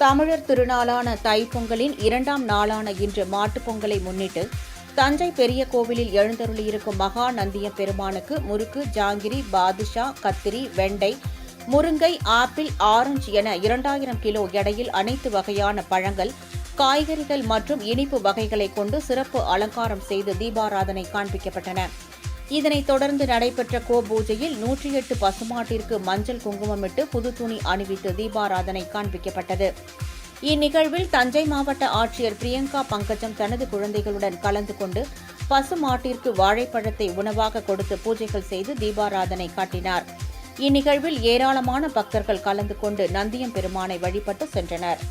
தமிழர் திருநாளான தைப்பொங்கலின் 2ஆம் நாளான இன்று மாட்டுப் பொங்கலை முன்னிட்டு தஞ்சை பெரிய கோவிலில் எழுந்தருளியிருக்கும் மகா நந்தியம் பெருமானுக்கு முறுக்கு, ஜாங்கிரி, பாதுஷா, கத்திரி, வெண்டை, முருங்கை, ஆப்பிள், ஆரஞ்சு என 2000 கிலோ எடையில் அனைத்து வகையான பழங்கள், காய்கறிகள் மற்றும் இனிப்பு வகைகளை கொண்டு சிறப்பு அலங்காரம் செய்து தீபாராதனை காண்பிக்கப்பட்டன. இதனைத் தொடர்ந்து நடைபெற்ற பூஜையில் 108 பசுமாட்டிற்கு மஞ்சள் குங்குமமிட்டு புது துணி அணிவித்து தீபாராதனை காண்பிக்கப்பட்டது. இந்நிகழ்வில் தஞ்சை மாவட்ட ஆட்சியர் பிரியங்கா பங்கஜம் தனது குழந்தைகளுடன் கலந்து கொண்டு பசுமாட்டிற்கு வாழைப்பழத்தை உணவாக கொடுத்து பூஜைகள் செய்து தீபாராதனை காட்டினார். இந்நிகழ்வில் ஏராளமான பக்தர்கள் கலந்து கொண்டு நந்தியம் பெருமானை வழிபட்டு சென்றனர்.